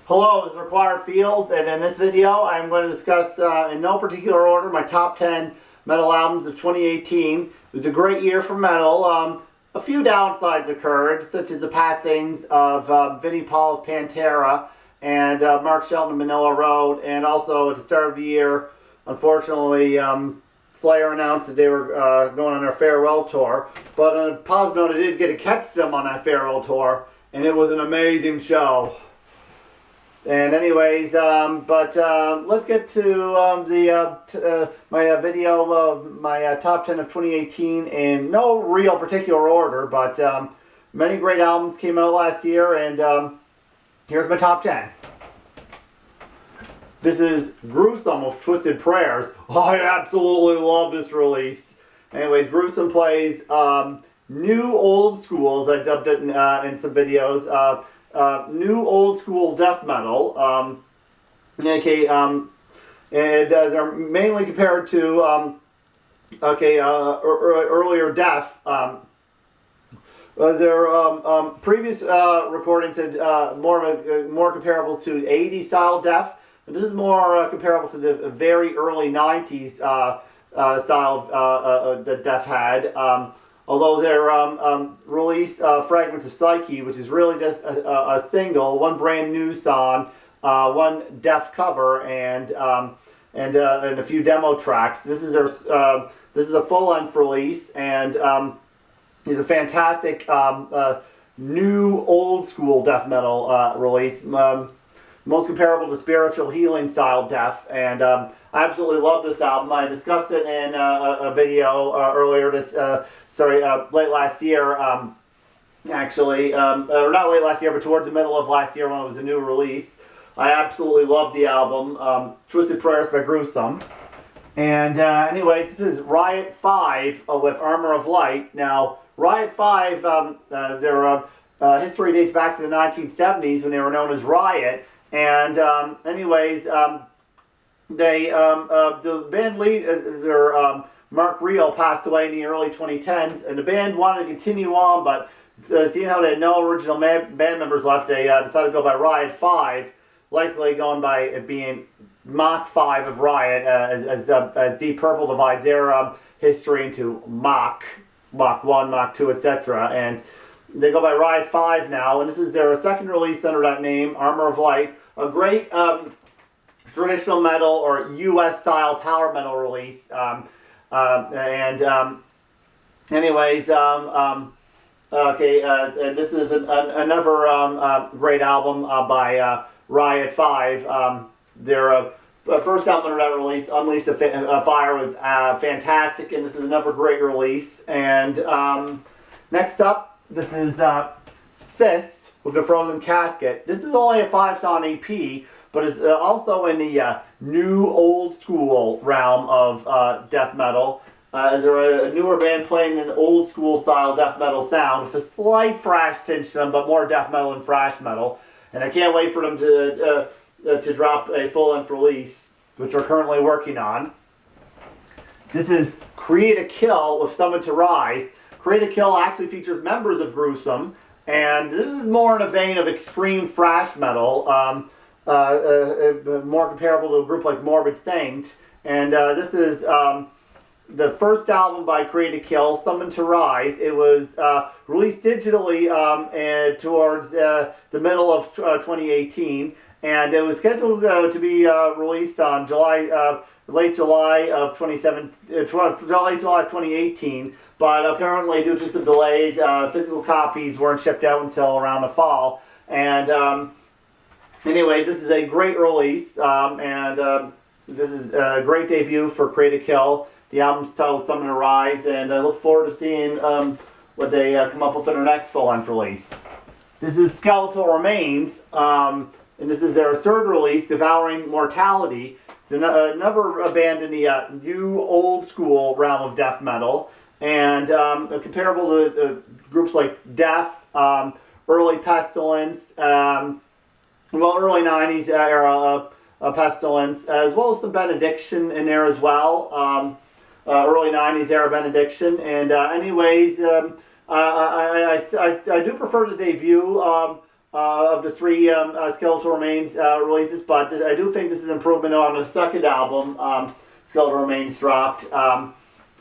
Hello, this is Required Fields, and in this video I'm going to discuss, in no particular order, my top 10 metal albums of 2018. It was a great year for metal. A few downsides occurred, such as the passings of Vinnie Paul of Pantera and Mark Shelton of Manila Road, and also at the start of the year, unfortunately, Slayer announced that they were going on their farewell tour. But on a positive note, I did get to catch them on that farewell tour, and it was an amazing show. And anyways, let's get to my video of my top 10 of 2018 in no real particular order, but many great albums came out last year, and here's my top 10. This is Gruesome of Twisted Prayers. Oh, I absolutely love this release. Anyways, Gruesome plays new old school, as I've dubbed it in some videos. New old school death metal. And they're mainly compared to earlier Death. Their previous recordings had more comparable to 80s style Death. This is more comparable to the very early 90s style that Death had. Although their release, Fragments of Psyche, which is really just a single, one brand new song, one Death cover, and a few demo tracks. This is a full-length release, and it's a fantastic new old school death metal release. Most comparable to spiritual healing style Death, and I absolutely love this album. I discussed it in a video earlier late last year, actually, or not late last year, but towards the middle of last year when it was a new release. I absolutely love the album, Twisted Prayers by Gruesome. And anyways, this is Riot 5 with Armor of Light. Now, Riot 5, their history dates back to the 1970s when they were known as Riot. And anyways, the band leader, Mark Reel, passed away in the early 2010s, and the band wanted to continue on, but seeing how they had no original band members left, they decided to go by Riot 5, likely going by it being Mach 5 of Riot, as Deep Purple divides their history into Mach 1, Mach 2, etc. And they go by Riot 5 now, and this is their second release under that name, Armor of Light. A great traditional metal or US style power metal release. Anyways, and this is another great album by Riot 5. Their first album under that release, Unleashed a Fire, was fantastic, and this is another great release. And next up, this is Cyst with the Frozen Casket. This is only a 5-song EP, but it's also in the new old school realm of death metal. They're a newer band playing an old school style death metal sound with a slight thrash tinge to them, but more death metal and thrash metal. And I can't wait for them to drop a full-length release, which we're currently working on. This is Create a Kill with Summon to Rise. Create a Kill actually features members of Gruesome, and this is more in a vein of extreme thrash metal, more comparable to a group like Morbid Saint. And this is the first album by Create a Kill, Summon to Rise. It was released digitally towards the middle of 2018, and it was scheduled to be released on late July of 2018, but apparently due to some delays, physical copies weren't shipped out until around the fall. And anyways, this is a great release, and this is a great debut for Create a Kill. The album's titled Summon to Rise, and I look forward to seeing what they come up with in their next full-length release. This is Skeletal Remains, and this is their third release, Devouring Mortality. It's another band in the new old school realm of death metal, and comparable to groups like Death, early Pestilence, early 90s era Pestilence, as well as some Benediction in there as well. Early 90s era Benediction. And anyways, I do prefer the debut of the three Skeletal Remains releases, but I do think this is an improvement on the second album, Skeletal Remains dropped,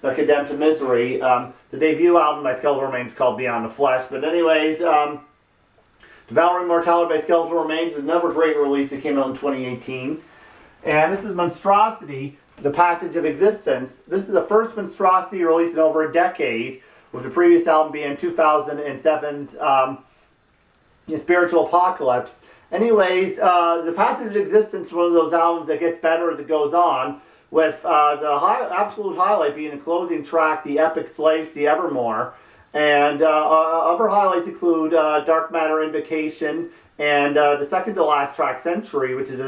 Condemned to Misery. The debut album by Skeletal Remains is called Beyond the Flesh. But anyways, Devour Immortality by Skeletal Remains is another great release that came out in 2018. And this is Monstrosity, The Passage of Existence. This is the first Monstrosity release in over a decade, with the previous album being 2007's Spiritual Apocalypse. Anyways, The Passage of Existence is one of those albums that gets better as it goes on, with the absolute highlight being the closing track, The Epic Slaves, The Evermore. And other highlights include Dark Matter Invocation and the second to last track, Century, which is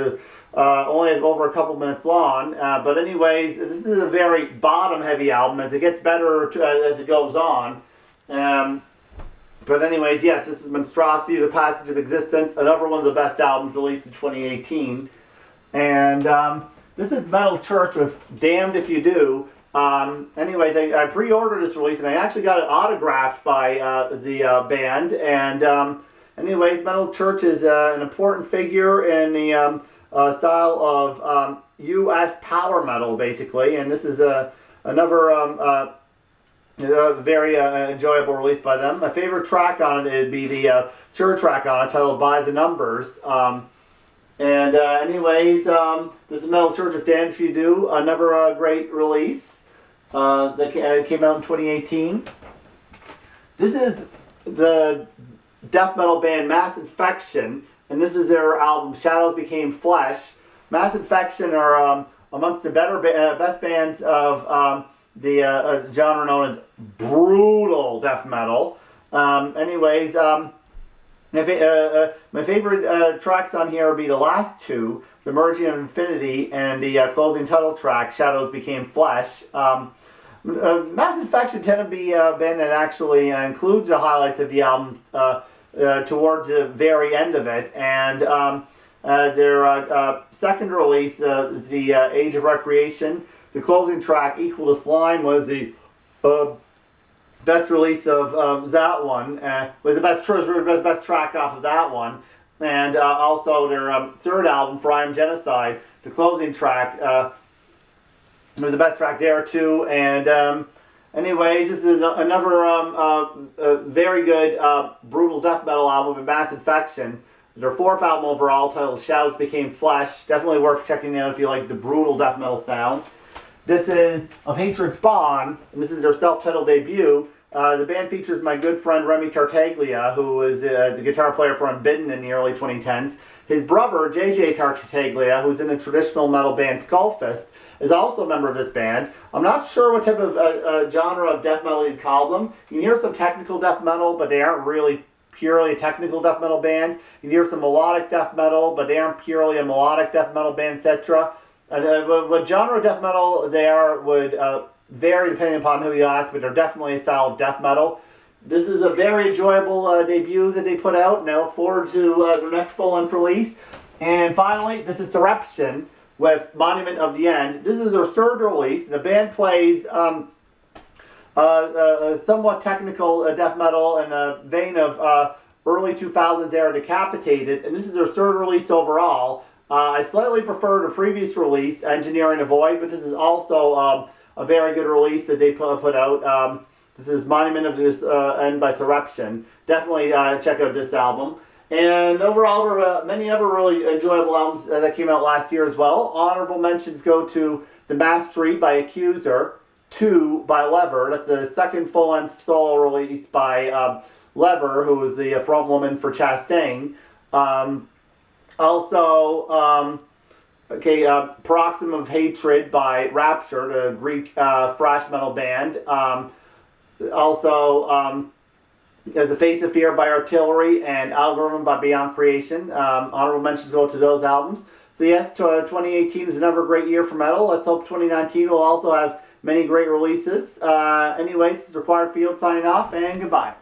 only over a couple minutes long. But anyways, this is a very bottom-heavy album as it gets better as it goes on. But anyways, yes, this is Monstrosity, The Passage of Existence, another one of the best albums released in 2018. And this is Metal Church with Damned If You Do. Anyways, I pre-ordered this release and I actually got it autographed by the band. And anyways, Metal Church is an important figure in the style of U.S. power metal, basically. And this is another very enjoyable release by them. My favorite track on it would be the third track on it, titled By the Numbers. Anyways, this is Metal Church with Damned If You Do, another great release that came out in 2018. This is the death metal band Mass Infection, and this is their album Shadows Became Flesh. Mass Infection are amongst the best bands of the genre known as brutal death metal. Anyways, my favorite tracks on here would be the last two, The Merging of Infinity and the closing title track, Shadows Became Flesh. Mass Infection tend to be a band that actually includes the highlights of the album towards the very end of it. And their second release, the Age of Recreation, the closing track, Equal to Slime, was the best release of that one. Was the best track off of that one. And also their third album, For I Am Genocide, the closing track, was the best track there too. And anyways, this is another very good brutal death metal album with Mass Infection. Their fourth album overall, titled Shadows Became Flesh. Definitely worth checking out if you like the brutal death metal sound. This is Of Hatred Spawn, and this is their self-titled debut. The band features my good friend Remy Tartaglia, who was the guitar player for Unbidden in the early 2010s. His brother, JJ Tartaglia, who's in the traditional metal band Skullfist, is also a member of this band. I'm not sure what type of genre of death metal you'd call them. You can hear some technical death metal, but they aren't really purely a technical death metal band. You can hear some melodic death metal, but they aren't purely a melodic death metal band, etc. What genre of death metal they are would vary depending upon who you ask, but they're definitely a style of death metal. This is a very enjoyable debut that they put out, and I look forward to their next full-length release. And finally, this is Surreption with Monument of the End. This is their third release. The band plays somewhat technical death metal in a vein of early 2000s era Decapitated, and this is their third release overall. I slightly prefer the previous release, Engineering a Void, but this is also a very good release that they put out. This is Monument of this End by Surreption. Definitely check out this album. And overall, there were many other really enjoyable albums that came out last year as well. Honorable mentions go to The Mastery by Accuser, 2 by Lever. That's the second full-length solo release by Lever, who was the front woman for Chastain. Paroxysm of Hatred by Rapture, the Greek thrash metal band. As the Face of Fear by Artillery and Algorithm by Beyond Creation. Honorable mentions go to those albums. So yes, 2018 was another great year for metal. Let's hope 2019 will also have many great releases. Anyways, this is Required Field signing off, and goodbye.